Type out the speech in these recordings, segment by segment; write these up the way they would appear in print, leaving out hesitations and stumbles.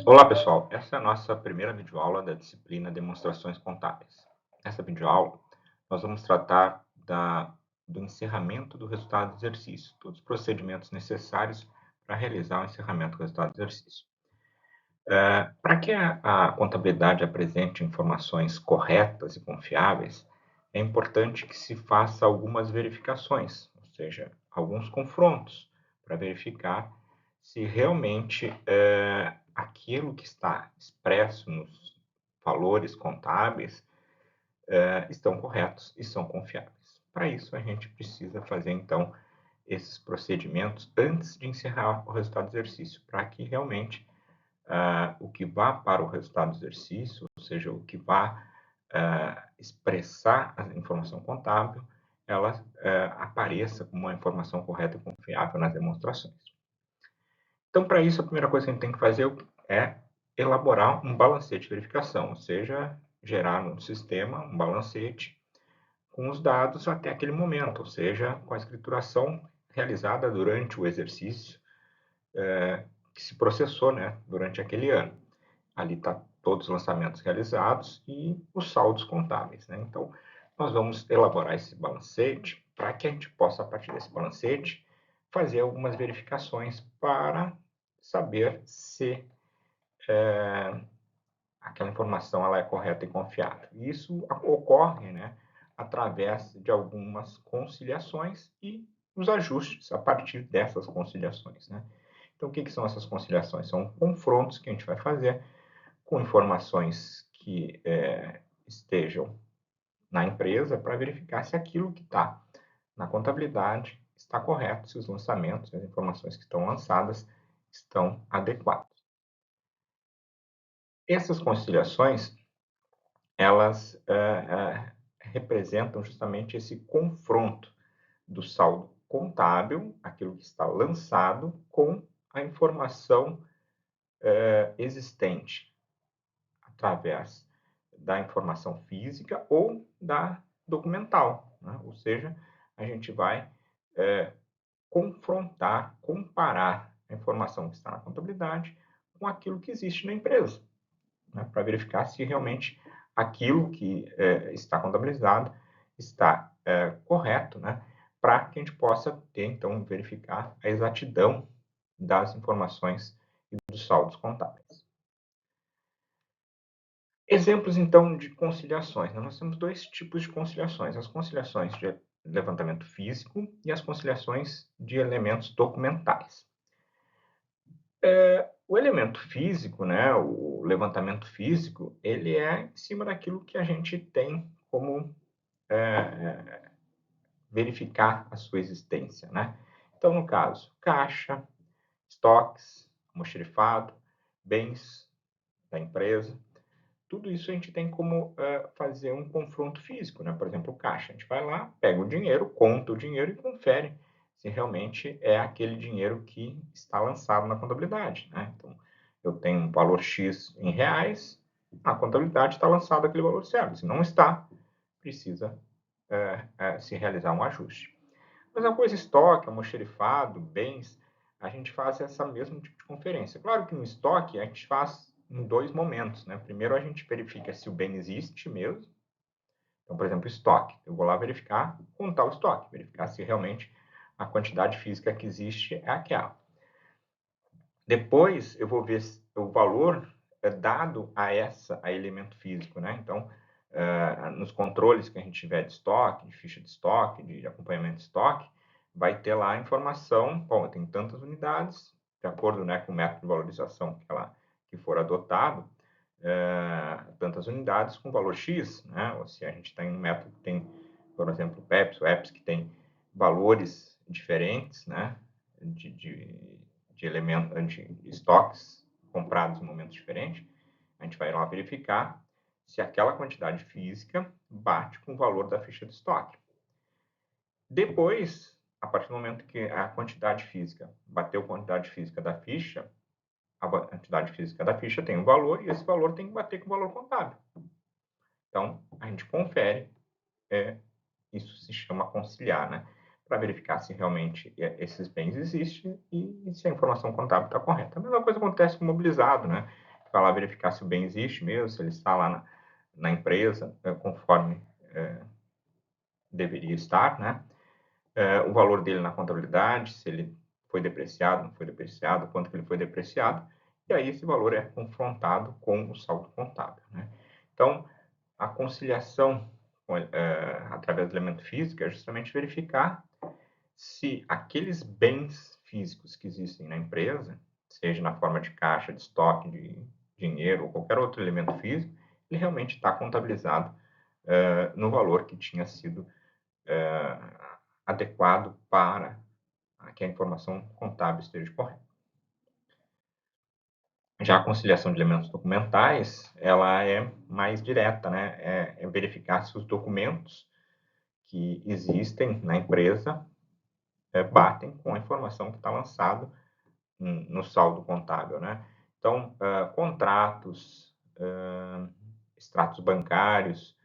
Olá, pessoal. Essa é a nossa primeira videoaula da disciplina Demonstrações Contábeis. Nessa videoaula, nós vamos tratar do encerramento do resultado do exercício, todos os procedimentos necessários para realizar o encerramento do resultado do exercício. Para que a contabilidade apresente informações corretas e confiáveis, é importante que se faça algumas verificações, ou seja, alguns confrontos, para verificar se realmente aquilo que está expresso nos valores contábeis estão corretos e são confiáveis. Para isso, a gente precisa fazer, então, esses procedimentos antes de encerrar o resultado do exercício, para que realmente o que vá para o resultado do exercício, ou seja, o que vá expressar a informação contábil, ela apareça como uma informação correta e confiável nas demonstrações. Então, para isso, a primeira coisa que a gente tem que fazer é elaborar um balancete de verificação, ou seja, gerar no sistema um balancete com os dados até aquele momento, ou seja, com a escrituração realizada durante o exercício que se processou, né, durante aquele ano. Ali está todos os lançamentos realizados e os saldos contábeis, né? Então, nós vamos elaborar esse balancete para que a gente possa, a partir desse balancete, fazer algumas verificações para saber se aquela informação ela é correta e confiável. Isso ocorre, né, através de algumas conciliações e os ajustes a partir dessas conciliações, né? Então, o que são essas conciliações? São confrontos que a gente vai fazer com informações que estejam na empresa para verificar se aquilo que está na contabilidade está correto, se os lançamentos, as informações que estão lançadas estão adequadas. Essas conciliações, elas representam justamente esse confronto do saldo contábil, aquilo que está lançado, com a informação existente através da informação física ou da documental, né? Ou seja, a gente vai confrontar, comparar a informação que está na contabilidade com aquilo que existe na empresa, né? Para verificar se realmente aquilo que está contabilizado está correto, né? Para que a gente possa ter, então, verificar a exatidão das informações e dos saldos contábeis. Exemplos, então, de conciliações, né? Nós temos dois tipos de conciliações: as conciliações de levantamento físico e as conciliações de elementos documentais. O elemento físico, né, o levantamento físico, ele é em cima daquilo que a gente tem como verificar a sua existência, né? Então, no caso, caixa, estoques, almoxarifado, bens da empresa. Tudo isso a gente tem como fazer um confronto físico, né? Por exemplo, caixa. A gente vai lá, pega o dinheiro, conta o dinheiro e confere se realmente é aquele dinheiro que está lançado na contabilidade, né? Então, eu tenho um valor X em reais, na contabilidade está lançado aquele valor certo. Se não está, precisa se realizar um ajuste. Mesma coisa, estoque, almoxarifado, bens, a gente faz essa mesmo tipo de conferência. Claro que no estoque a gente faz em dois momentos, né? Primeiro a gente verifica se o bem existe mesmo. Então, por exemplo, estoque. Eu vou lá verificar, contar o estoque, verificar se realmente a quantidade física que existe é aquela. Depois eu vou ver se o valor dado a elemento físico, né? Então, nos controles que a gente tiver de estoque, de ficha de estoque, de acompanhamento de estoque, vai ter lá a informação, bom, tem tantas unidades, de acordo, né, com o método de valorização que for adotado, tantas unidades com valor X, né? Ou se a gente tem um método que tem, por exemplo, PEPs ou EPs que tem valores diferentes, né, de elementos, de estoques comprados em momentos diferentes, a gente vai lá verificar se aquela quantidade física bate com o valor da ficha de estoque. Depois, a partir do momento que a quantidade física bateu com a quantidade física da ficha, a quantidade física da ficha tem um valor e esse valor tem que bater com o valor contábil. Então, a gente confere, isso se chama conciliar, né? Para verificar se realmente esses bens existem e se a informação contábil está correta. A mesma coisa acontece com o mobilizado, né? vai lá verificar se o bem existe mesmo, se ele está lá na empresa, conforme deveria estar, né? O valor dele na contabilidade, se ele foi depreciado, não foi depreciado, quanto que ele foi depreciado, e aí esse valor é confrontado com o saldo contábil, né? Então, a conciliação através do elemento físico é justamente verificar se aqueles bens físicos que existem na empresa, seja na forma de caixa, de estoque, de dinheiro ou qualquer outro elemento físico, ele realmente está contabilizado no valor que tinha sido adequado para que a informação contábil esteja correta. Já a conciliação de elementos documentais, ela é mais direta, né? É verificar se os documentos que existem na empresa batem com a informação que está lançada no saldo contábil, né? Então, contratos, extratos bancários,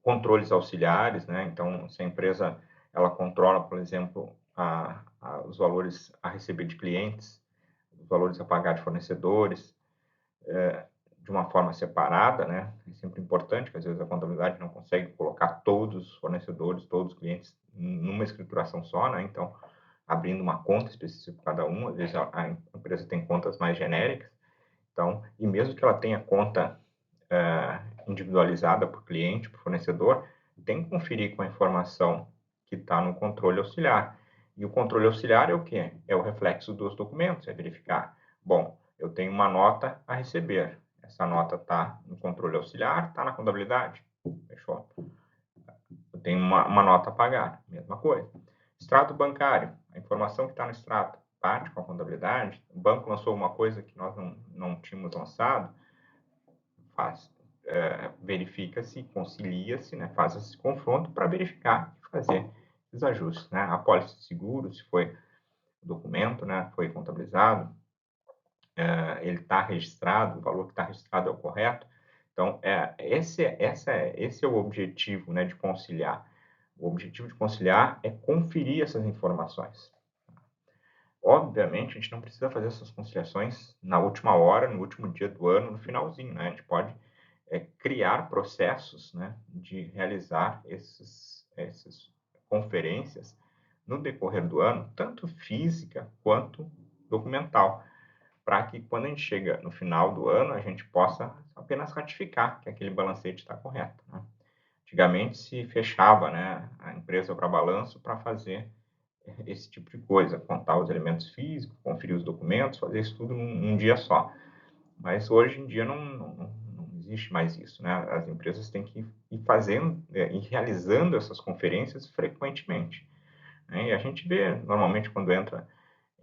controles auxiliares, né? Então, se a empresa ela controla, por exemplo, os valores a receber de clientes, os valores a pagar de fornecedores, de uma forma separada, né? É sempre importante, que às vezes a contabilidade não consegue colocar todos os fornecedores, todos os clientes numa escrituração só, né? Então, abrindo uma conta específica para cada um, às vezes a empresa tem contas mais genéricas, então, e mesmo que ela tenha conta individualizada por cliente, por fornecedor, tem que conferir com a informação que está no controle auxiliar. E o controle auxiliar é o quê? É o reflexo dos documentos, é verificar, bom, eu tenho uma nota a receber, essa nota está no controle auxiliar, está na contabilidade, fechou. Eu tenho uma nota a pagar, mesma coisa. Extrato bancário, a informação que está no extrato parte com a contabilidade, o banco lançou uma coisa que nós não tínhamos lançado, verifica-se, concilia-se, né, faz esse confronto para verificar e fazer os ajustes, né? A pólice de seguro, se foi o documento, né, foi contabilizado, ele está registrado, o valor que está registrado é o correto. Então, esse é o objetivo, né, de conciliar. O objetivo de conciliar é conferir essas informações. Obviamente, a gente não precisa fazer essas conciliações na última hora, no último dia do ano, no finalzinho, né? A gente pode criar processos, né, de realizar essas conferências no decorrer do ano, tanto física quanto documental, para que quando a gente chega no final do ano, a gente possa apenas ratificar que aquele balancete está correto, né? Antigamente se fechava, né, a empresa para balanço para fazer esse tipo de coisa, contar os elementos físicos, conferir os documentos, fazer isso tudo num dia só. Mas hoje em dia não existe mais isso, né? As empresas têm que ir fazendo, ir realizando essas conferências frequentemente, né? E a gente vê normalmente quando entra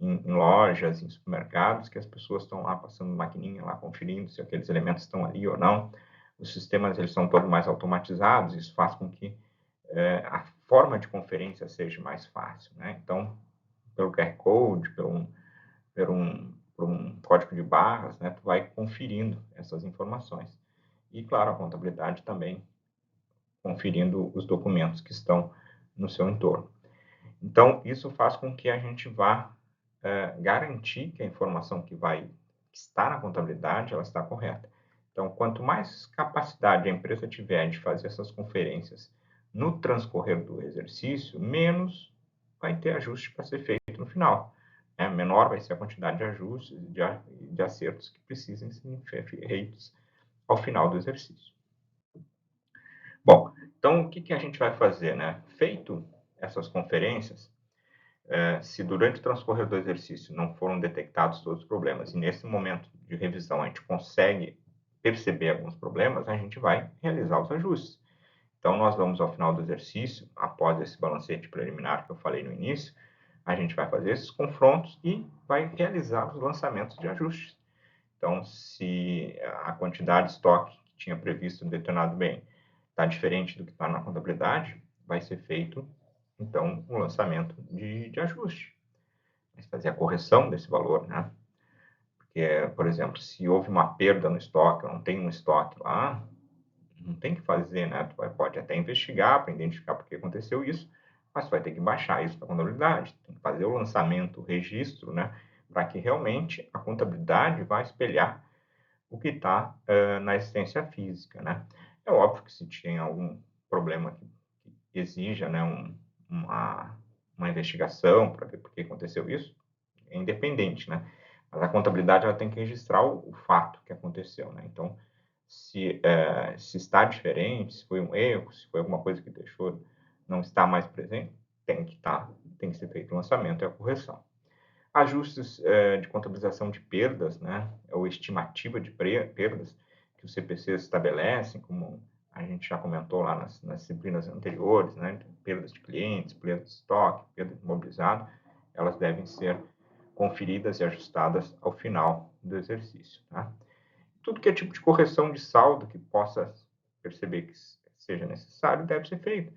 em lojas, em supermercados, que as pessoas estão lá passando maquininha, lá conferindo se aqueles elementos estão ali ou não. Os sistemas eles são todos mais automatizados, isso faz com que a forma de conferência seja mais fácil, né? Então, pelo QR Code, por um código de barras, né, tu vai conferindo essas informações. E, claro, a contabilidade também conferindo os documentos que estão no seu entorno. Então, isso faz com que a gente vá garantir que a informação que está na contabilidade, ela está correta. Então, quanto mais capacidade a empresa tiver de fazer essas conferências no transcorrer do exercício, menos vai ter ajuste para ser feito no final. Menor vai ser a quantidade de ajustes, de acertos que precisem ser feitos ao final do exercício. Bom, então o que a gente vai fazer, né? Feito essas conferências, se durante o transcorrer do exercício não foram detectados todos os problemas e nesse momento de revisão a gente consegue perceber alguns problemas, a gente vai realizar os ajustes. Então, nós vamos ao final do exercício, após esse balancete preliminar que eu falei no início, a gente vai fazer esses confrontos e vai realizar os lançamentos de ajustes. Então, se a quantidade de estoque que tinha previsto um determinado bem está diferente do que está na contabilidade, vai ser feito, então, um lançamento de ajuste. Vai fazer a correção desse valor, né? Porque, por exemplo, se houve uma perda no estoque, ou não tem um estoque lá, não tem que fazer, né? Tu pode até investigar para identificar por que aconteceu isso, mas tu vai ter que baixar isso para a contabilidade, tem que fazer o lançamento, o registro, né? Para que realmente a contabilidade vá espelhar o que está na existência física, né? É óbvio que se tinha algum problema que exija, né, uma investigação para ver por que aconteceu isso, é independente, né? Mas a contabilidade ela tem que registrar o fato que aconteceu, né? Então, se está diferente, se foi um erro, se foi alguma coisa que deixou não estar mais presente, tem que ser feito o lançamento e a correção. Ajustes de contabilização de perdas, né, ou estimativa de perdas que os CPCs estabelecem, como a gente já comentou lá nas disciplinas anteriores, né, perdas de clientes, perda de estoque, perda de imobilizado, elas devem ser conferidas e ajustadas ao final do exercício. Tá? Tudo que é tipo de correção de saldo que possa perceber que seja necessário deve ser feito,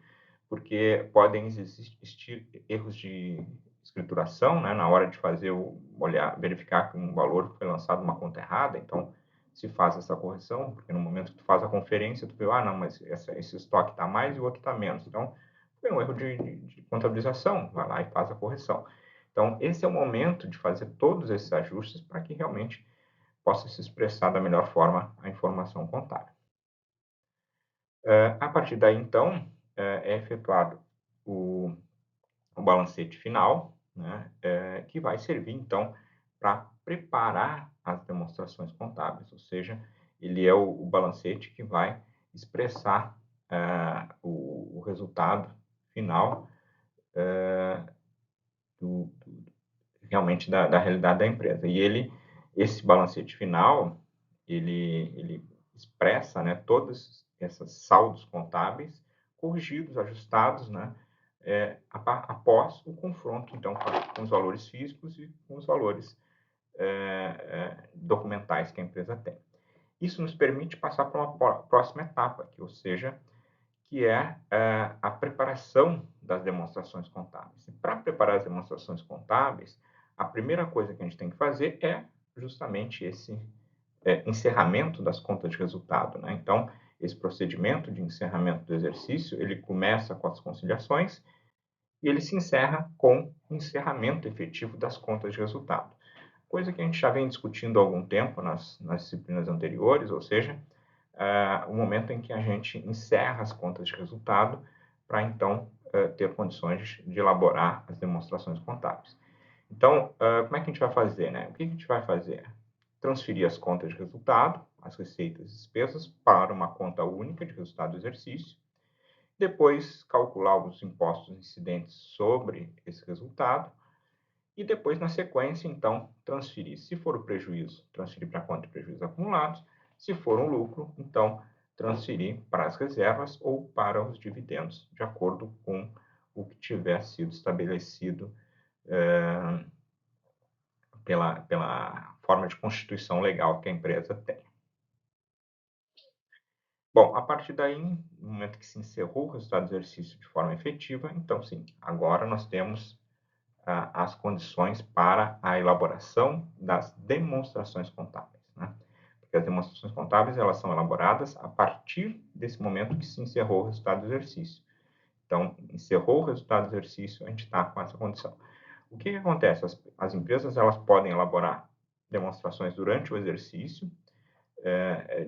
porque podem existir erros de escrituração, né, na hora de verificar que um valor foi lançado numa conta errada, então se faz essa correção, porque no momento que tu faz a conferência, tu vê, não, mas esse estoque está mais e o outro está menos. Então, foi um erro de contabilização, vai lá e faz a correção. Então, esse é o momento de fazer todos esses ajustes para que realmente possa se expressar da melhor forma a informação contábil. A partir daí, então, é efetuado o balancete final, né, que vai servir, então, para preparar as demonstrações contábeis, ou seja, ele é o balancete que vai expressar o resultado final realmente da realidade da empresa. E esse balancete final, ele expressa, né, todos esses saldos contábeis corrigidos, ajustados, né, após o confronto, então, com os valores físicos e com os valores documentais que a empresa tem. Isso nos permite passar para uma próxima etapa, que é a preparação das demonstrações contábeis. Para preparar as demonstrações contábeis, a primeira coisa que a gente tem que fazer é justamente esse encerramento das contas de resultado, né? Então, esse procedimento de encerramento do exercício, ele começa com as conciliações e ele se encerra com o encerramento efetivo das contas de resultado. Coisa que a gente já vem discutindo há algum tempo nas disciplinas anteriores, ou seja, o momento em que a gente encerra as contas de resultado para, então, ter condições de elaborar as demonstrações contábeis. Então, como é que a gente vai fazer, né? O que a gente vai fazer? Transferir as contas de resultado, as receitas e despesas, para uma conta única de resultado do exercício, depois calcular os impostos incidentes sobre esse resultado, e depois, na sequência, então, transferir. Se for o prejuízo, transferir para a conta de prejuízos acumulados. Se for um lucro, então, transferir para as reservas ou para os dividendos, de acordo com o que tiver sido estabelecido pela forma de constituição legal que a empresa tem. Bom, a partir daí, no momento que se encerrou o resultado do exercício de forma efetiva, então, sim, agora nós temos as condições para a elaboração das demonstrações contábeis, né? Porque as demonstrações contábeis, elas são elaboradas a partir desse momento que se encerrou o resultado do exercício. Então, encerrou o resultado do exercício, a gente está com essa condição. O que acontece? As empresas, elas podem elaborar demonstrações durante o exercício,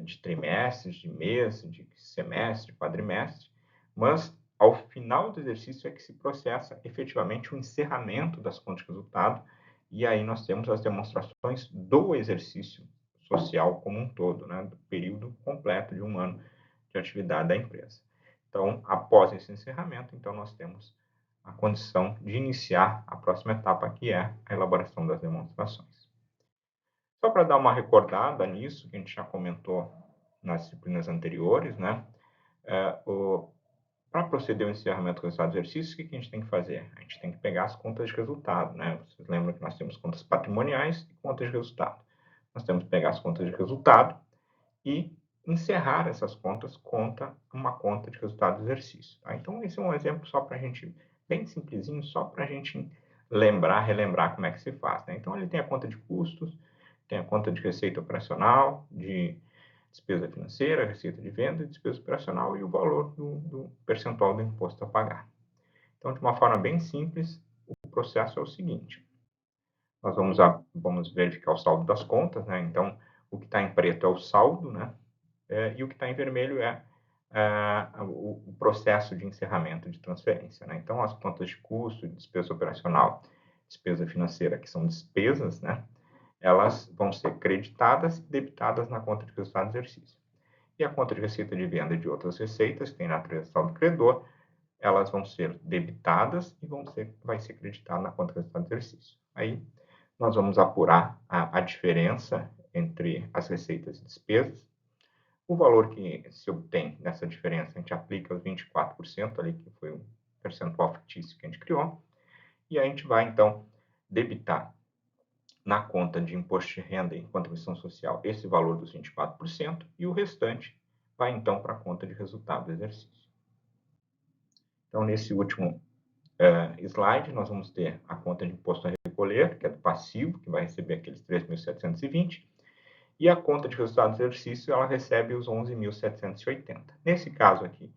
de trimestres, de mês, de semestre, de quadrimestre, mas ao final do exercício é que se processa efetivamente o encerramento das contas de resultado, e aí nós temos as demonstrações do exercício social como um todo, né, do período completo de um ano de atividade da empresa. Então, após esse encerramento, então nós temos a condição de iniciar a próxima etapa, que é a elaboração das demonstrações. Só para dar uma recordada nisso, que a gente já comentou nas disciplinas anteriores, né? Para proceder ao encerramento do resultado do exercício, o que a gente tem que fazer? A gente tem que pegar as contas de resultado, né? Vocês lembram que nós temos contas patrimoniais e contas de resultado. Nós temos que pegar as contas de resultado e encerrar essas contas contra uma conta de resultado do exercício. Tá? Então, esse é um exemplo só para a gente, bem simplesinho, só para a gente relembrar como é que se faz. Né? Então, ele tem a conta de custos, tem a conta de receita operacional, de despesa financeira, receita de venda, despesa operacional e o valor do percentual do imposto a pagar. Então, de uma forma bem simples, o processo é o seguinte. Nós vamos verificar o saldo das contas, né? Então, O que está em preto é o saldo, né? E o que está em vermelho é o processo de encerramento de transferência, né? Então, as contas de custo, despesa operacional, despesa financeira, que são despesas, né? Elas vão ser creditadas e debitadas na conta de resultado do exercício. E a conta de receita de venda de outras receitas, que tem natureza de saldo credor, elas vão ser debitadas e vai ser creditado na conta de resultado do exercício. Aí, nós vamos apurar a diferença entre as receitas e despesas. O valor que se obtém nessa diferença, a gente aplica os 24% ali, que foi o percentual fictício que a gente criou, e a gente vai, então, debitar na conta de imposto de renda e contribuição social esse valor dos 24%, e o restante vai, então, para a conta de resultado do exercício. Então, nesse último slide, nós vamos ter a conta de imposto a recolher, que é do passivo, que vai receber aqueles 3.720, e a conta de resultado do exercício, ela recebe os 11.780. Nesse caso aqui,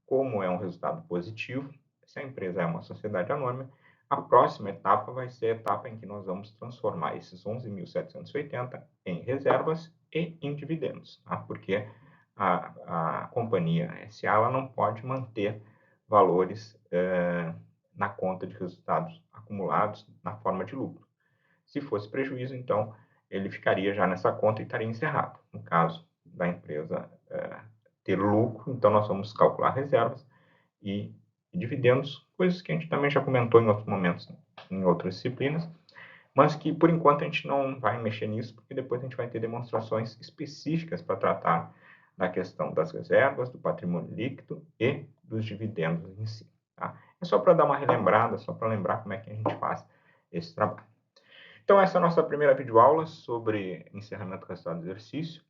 como é um resultado positivo, se a empresa é uma sociedade anônima, a próxima etapa vai ser a etapa em que nós vamos transformar esses 11.780 em reservas e em dividendos, tá? Porque a companhia SA ela não pode manter valores na conta de resultados acumulados na forma de lucro. Se fosse prejuízo, então, ele ficaria já nessa conta e estaria encerrado. No caso da empresa ter lucro, então nós vamos calcular reservas e dividendos, coisas que a gente também já comentou em outros momentos, em outras disciplinas, mas que por enquanto a gente não vai mexer nisso, porque depois a gente vai ter demonstrações específicas para tratar da questão das reservas, do patrimônio líquido e dos dividendos em si. Tá? É só para dar uma relembrada, só para lembrar como é que a gente faz esse trabalho. Então, essa é a nossa primeira videoaula sobre encerramento do resultado do exercício.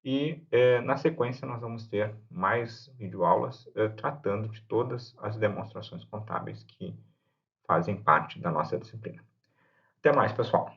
E, na sequência, nós vamos ter mais videoaulas tratando de todas as demonstrações contábeis que fazem parte da nossa disciplina. Até mais, pessoal!